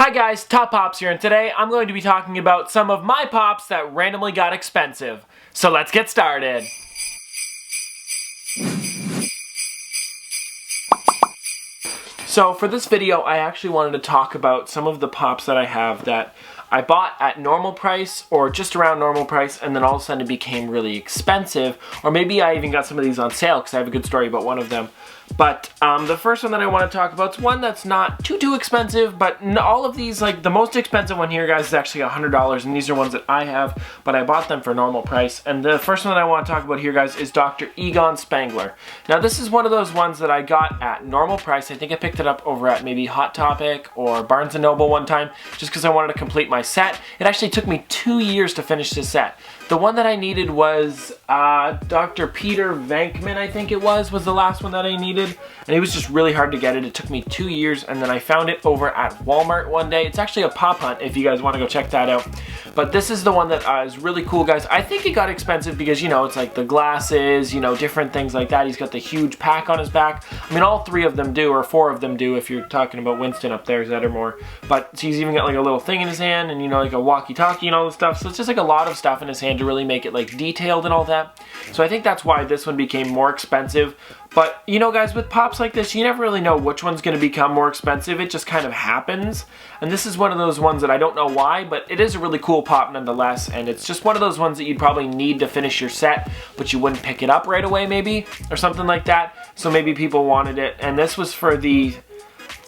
Hi guys, Top Pops here, and today I'm going to be talking about some of my pops that randomly got expensive. So let's get started. So for this video, I actually wanted to talk about some of the pops that I have that I bought at normal price or just around normal price, and then all of a sudden it became really expensive, or maybe I even got some of these on sale because I have a good story about one of them. But the first one that I want to talk about is one that's not too expensive, but all of these, like the most expensive one here, guys, is actually $100, and these are ones that I have, but I bought them for normal price. And the first one that I want to talk about here, guys, is Dr. Egon Spangler. Now this is one of those ones that I got at normal price. I think I picked it up over at maybe Hot Topic or Barnes & Noble one time, just because I wanted to complete my set. It actually took me 2 years to finish this set. The one that I needed was Dr. Peter Venkman, I think it was the last one that I needed. And it was just really hard to get it. It took me 2 years, and then I found it over at Walmart one day. It's actually a pop hunt if you guys want to go check that out. But this is the one that is really cool, guys. I think it got expensive because, you know, it's like the glasses, you know, different things like that. He's got the huge pack on his back. I mean, all 3 of them do, or 4 of them do if you're talking about Winston up there, Zettermore. But he's even got like a little thing in his hand, and, you know, like a walkie-talkie and all this stuff. So it's just like a lot of stuff in his hand to really make it like detailed and all that. So I think that's why this one became more expensive. But, you know, guys, with pops like this, you never really know which one's going to become more expensive. It just kind of happens. And this is one of those ones that I don't know why, but it is a really cool pop nonetheless. And it's just one of those ones that you'd probably need to finish your set, but you wouldn't pick it up right away maybe, or something like that. So maybe people wanted it. And this was for the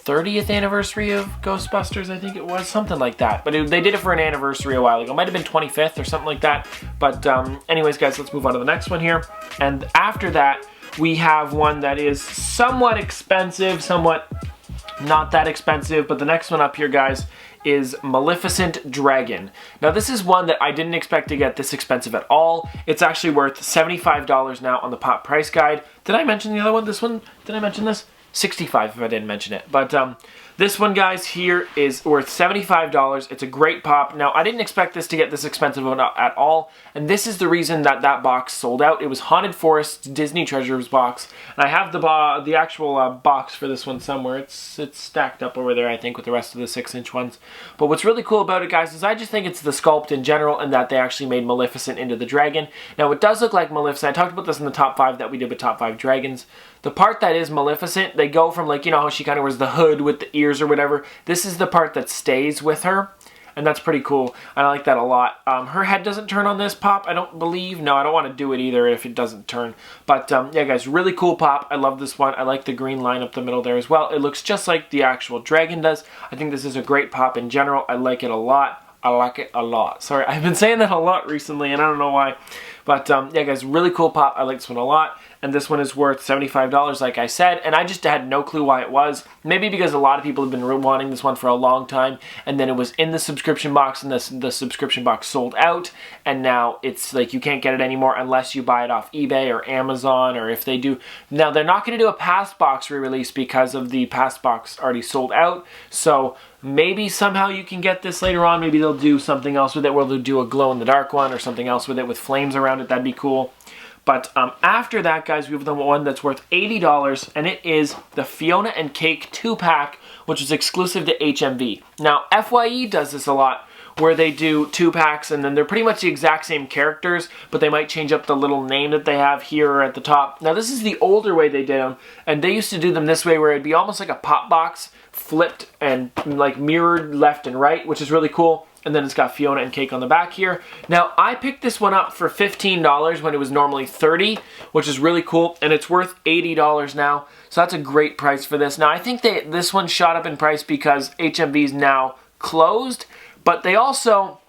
30th anniversary of Ghostbusters, I think it was, something like that. But they did it for an anniversary a while ago. It might have been 25th or something like that. But anyways, guys, let's move on to the next one here. And after that, we have one that is somewhat expensive, somewhat not that expensive, but the next one up here, guys, is Maleficent Dragon. Now this is one that I didn't expect to get this expensive at all. It's actually worth $75 now on the Pop Price Guide. Did I mention the other one? This one? Did I mention this? 65 if I didn't mention it. But this one, guys, here is worth $75. It's a great pop. Now, I didn't expect this to get this expensive at all, and this is the reason that that box sold out. It was Haunted Forest Disney Treasures box, and I have the actual box for this one somewhere. It's stacked up over there, I think, with the rest of the 6-inch ones. But what's really cool about it, guys, is I just think it's the sculpt in general, and that they actually made Maleficent into the dragon. Now, it does look like Maleficent. I talked about this in the top 5 that we did with top 5 dragons. The part that is Maleficent, they go from, like, you know how she kind of wears the hood with the ears or whatever. This is the part that stays with her, and that's pretty cool. I like that a lot. Her head doesn't turn on this pop, I don't believe. No, I don't want to do it either if it doesn't turn. But yeah, guys, really cool pop. I love this one. I like the green line up the middle there as well. It looks just like the actual dragon does. I think this is a great pop in general. I like it a lot. I like it a lot. Sorry, I've been saying that a lot recently, and I don't know why. But yeah, guys, really cool pop. I like this one a lot. And this one is worth $75, like I said. And I just had no clue why it was. Maybe because a lot of people have been wanting this one for a long time. And then it was in the subscription box, and the subscription box sold out. And now it's like you can't get it anymore unless you buy it off eBay or Amazon, or if they do. Now, they're not going to do a past box re-release because of the past box already sold out. So maybe somehow you can get this later on. Maybe they'll do something else with it, where they'll do a glow-in-the-dark one or something else with it with flames around it. That'd be cool. But after that, guys, we have the one that's worth $80, and it is the Fiona and Cake 2-pack, which is exclusive to HMV. Now, FYE does this a lot, where they do 2-packs, and then they're pretty much the exact same characters, but they might change up the little name that they have here or at the top. Now, this is the older way they did them, and they used to do them this way, where it'd be almost like a pop box, flipped and like mirrored left and right, which is really cool. And then it's got Fiona and Cake on the back here. Now, I picked this one up for $15 when it was normally $30, which is really cool, and it's worth $80 now. So that's a great price for this. Now, I think this one shot up in price because HMV is now closed, but they also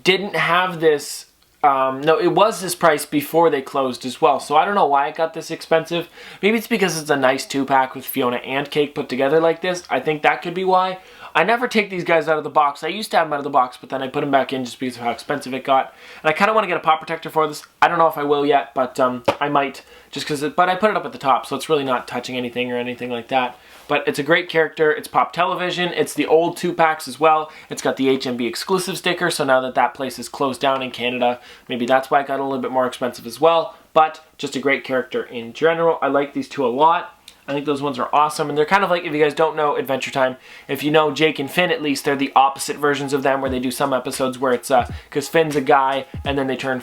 didn't have this. No, it was this price before they closed as well. So I don't know why it got this expensive. Maybe it's because it's a nice 2-pack with Fiona and Cake put together like this. I think that could be why. I never take these guys out of the box. I used to have them out of the box, but then I put them back in just because of how expensive it got. And I kind of want to get a pop protector for this. I don't know if I will yet, but I might, just because. But I put it up at the top, so it's really not touching anything or anything like that. But it's a great character. It's Pop Television. It's the old 2-packs as well. It's got the HMV exclusive sticker, so now that that place is closed down in Canada, maybe that's why it got a little bit more expensive as well. But just a great character in general. I like these two a lot. I think those ones are awesome, and they're kind of like, if you guys don't know Adventure Time, if you know Jake and Finn, at least, they're the opposite versions of them, where they do some episodes where it's, because Finn's a guy, and then they turn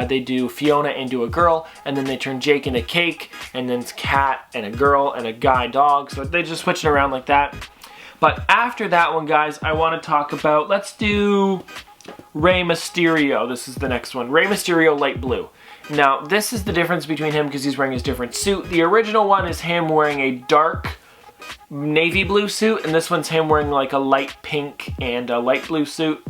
they do Fiona into a girl, and then they turn Jake into Cake, and then it's Cat and a girl and a guy dog, so they just switch it around like that. But after that one, guys, I want to talk about, let's do Rey Mysterio. This is the next one. Rey Mysterio light blue. Now, this is the difference between him because he's wearing his different suit. The original one is him wearing a dark navy blue suit, and this one's him wearing like a light pink and a light blue suit.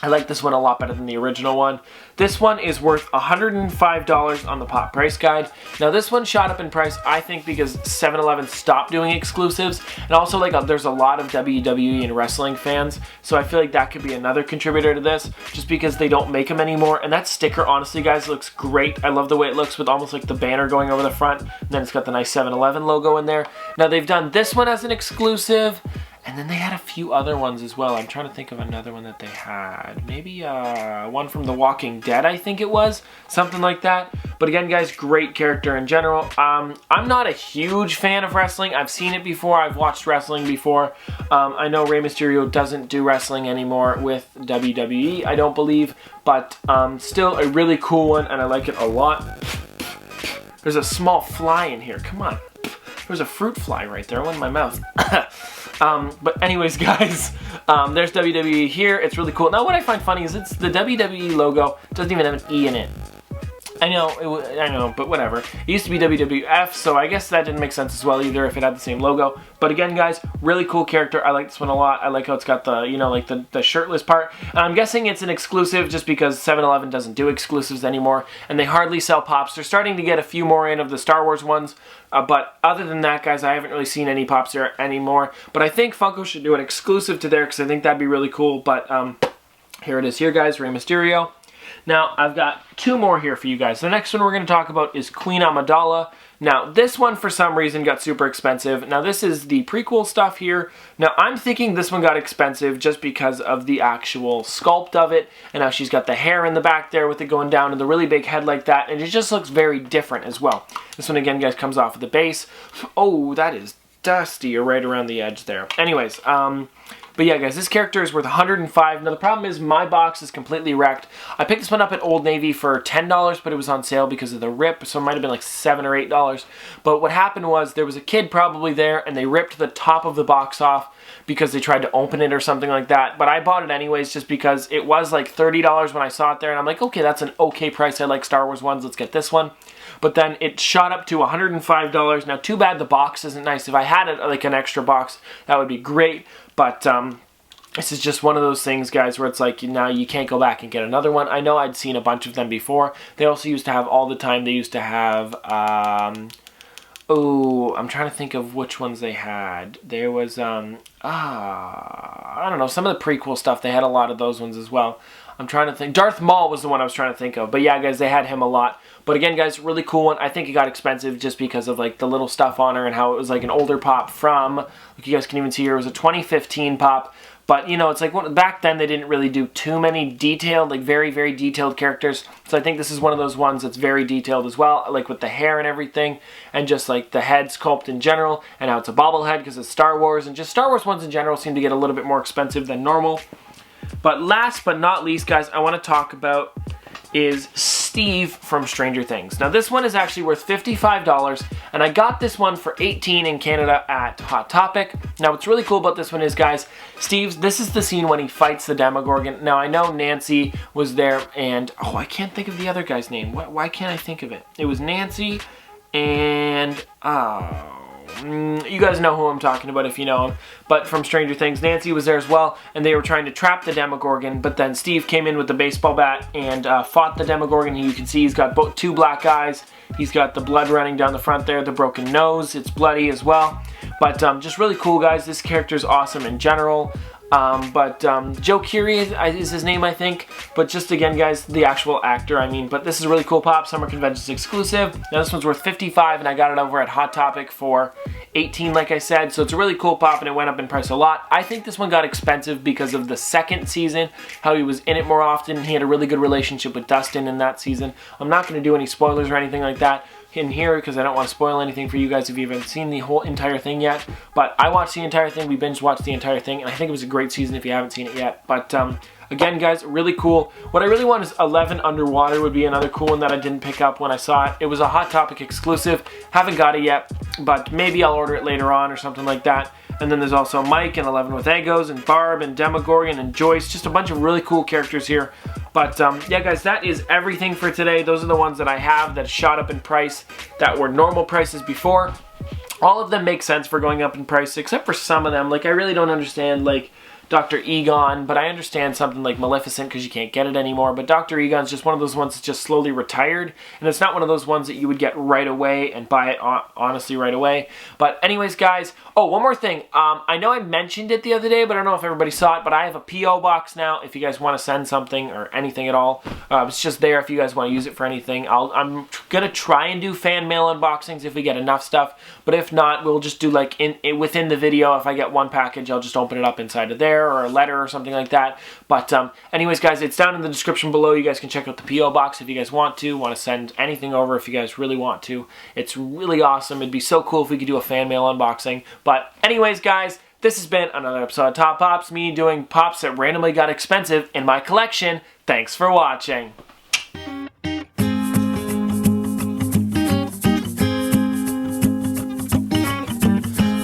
I like this one a lot better than the original one. This one is worth $105 on the Pop Price Guide. Now this one shot up in price, I think, because 7-Eleven stopped doing exclusives, and also like there's a lot of WWE and wrestling fans, so I feel like that could be another contributor to this, just because they don't make them anymore. And that sticker, honestly, guys, looks great. I love the way it looks with almost like the banner going over the front, and then it's got the nice 7-Eleven logo in there. Now they've done this one as an exclusive, and then they had a few other ones as well. I'm trying to think of another one that they had. Maybe one from The Walking Dead, I think it was. Something like that. But again, guys, great character in general. I'm not a huge fan of wrestling. I've seen it before. I've watched wrestling before. I know Rey Mysterio doesn't do wrestling anymore with WWE, I don't believe. But still a really cool one, and I like it a lot. There's a small fly in here. Come on. There's a fruit fly right there. One in my mouth. But anyways, guys, there's WWE here. It's really cool. Now, what I find funny is it's the WWE logo. It doesn't even have an E in it. I know, but whatever. It used to be WWF, so I guess that didn't make sense as well either if it had the same logo. But again, guys, really cool character. I like this one a lot. I like how it's got the, you know, like the shirtless part. And I'm guessing it's an exclusive just because 7-Eleven doesn't do exclusives anymore, and they hardly sell Pops. They're starting to get a few more in of the Star Wars ones, but other than that, guys, I haven't really seen any Pops there anymore. But I think Funko should do an exclusive to there because I think that'd be really cool. But here it is here, guys, Rey Mysterio. Now, I've got two more here for you guys. The next one we're going to talk about is Queen Amidala. Now, this one, for some reason, got super expensive. Now, this is the prequel stuff here. Now, I'm thinking this one got expensive just because of the actual sculpt of it, and how she's got the hair in the back there with it going down and the really big head like that, and it just looks very different as well. This one, again, guys, comes off of the base. Oh, that is dusty right around the edge there. Anyways, but yeah, guys, this character is worth $105. Now, the problem is my box is completely wrecked. I picked this one up at Old Navy for $10, but it was on sale because of the rip, so it might have been like $7 or $8. But what happened was there was a kid probably there, and they ripped the top of the box off because they tried to open it or something like that. But I bought it anyways just because it was like $30 when I saw it there, and I'm like, okay, that's an okay price. I like Star Wars ones. Let's get this one. But then it shot up to $105. Now, too bad the box isn't nice. If I had it like an extra box, that would be great. But this is just one of those things, guys, where it's like, now you can't go back and get another one. I know I'd seen a bunch of them before. They also used to have all the time. They used to have, oh, I'm trying to think of which ones they had. There was, I don't know, some of the prequel stuff. They had a lot of those ones as well. I'm trying to think. Darth Maul was the one I was trying to think of. But yeah, guys, they had him a lot. But again, guys, really cool one. I think it got expensive just because of like the little stuff on her and how it was like an older Pop from, like you guys can even see here, it was a 2015 Pop. But, you know, it's like back then they didn't really do too many detailed, like very, very detailed characters. So I think this is one of those ones that's very detailed as well, like with the hair and everything, and just like the head sculpt in general, and how it's a bobblehead because it's Star Wars, and just Star Wars ones in general seem to get a little bit more expensive than normal. But last but not least, guys, I want to talk about is Steve from Stranger Things. Now, this one is actually worth $55, and I got this one for $18 in Canada at Hot Topic. Now, what's really cool about this one is, guys, this is the scene when he fights the Demogorgon. Now, I know Nancy was there, and, oh, I can't think of the other guy's name. Why can't I think of it? It was Nancy, and, you guys know who I'm talking about if you know him. But from Stranger Things, Nancy was there as well, and they were trying to trap the Demogorgon, but then Steve came in with the baseball bat and fought the Demogorgon. You can see he's got two black eyes. He's got the blood running down the front there, the broken nose. It's bloody as well. But just really cool, guys. This character is awesome in general. Joe Keery is his name, I think. But just again, guys, the actual actor, I mean. But this is a really cool Pop. Summer Conventions exclusive. Now, this one's worth $55, and I got it over at Hot Topic for $18, like I said. So it's a really cool Pop, and it went up in price a lot. I think this one got expensive because of the second season, how he was in it more often. He had a really good relationship with Dustin in that season. I'm not going to do any spoilers or anything like that. in here because I don't want to spoil anything for you guys if you haven't seen the whole entire thing yet. But I watched the entire thing, we binge watched the entire thing, and I think it was a great season if you haven't seen it yet. But again, guys, really cool. What I really want is 11 Underwater would be another cool one that I didn't pick up when I saw it. It was a Hot Topic exclusive. Haven't got it yet, but maybe I'll order it later on or something like that. And then there's also Mike and 11 with Egos and Barb and Demogorgon and Joyce. Just a bunch of really cool characters here. But yeah, guys, that is everything for today. Those are the ones that I have that shot up in price that were normal prices before. All of them make sense for going up in price, except for some of them. Like, I really don't understand, like, Dr. Egon, but I understand something like Maleficent because you can't get it anymore. But Dr. Egon's just one of those ones that's just slowly retired, and it's not one of those ones that you would get right away and buy it honestly right away. But anyways, guys, oh, one more thing. I know I mentioned it the other day, but I don't know if everybody saw it, but I have a P.O. box now if you guys want to send something or anything at all. It's just there if you guys want to use it for anything. I'm going to try and do fan mail unboxings if we get enough stuff, but if not, we'll just do like within the video. If I get one package, I'll just open it up inside of there, or a letter or something like that. But anyways, guys, it's down in the description below. You guys can check out the P.O. box if you guys want to send anything over if you guys really want to. It's really awesome. It'd be so cool if we could do a fan mail unboxing. But anyways, guys, this has been another episode of Top Pops, me doing pops that randomly got expensive in my collection. Thanks for watching.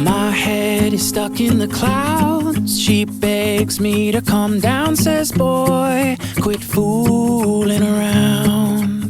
My head is stuck in the clouds. She begs me to calm down, says, boy, quit fooling around.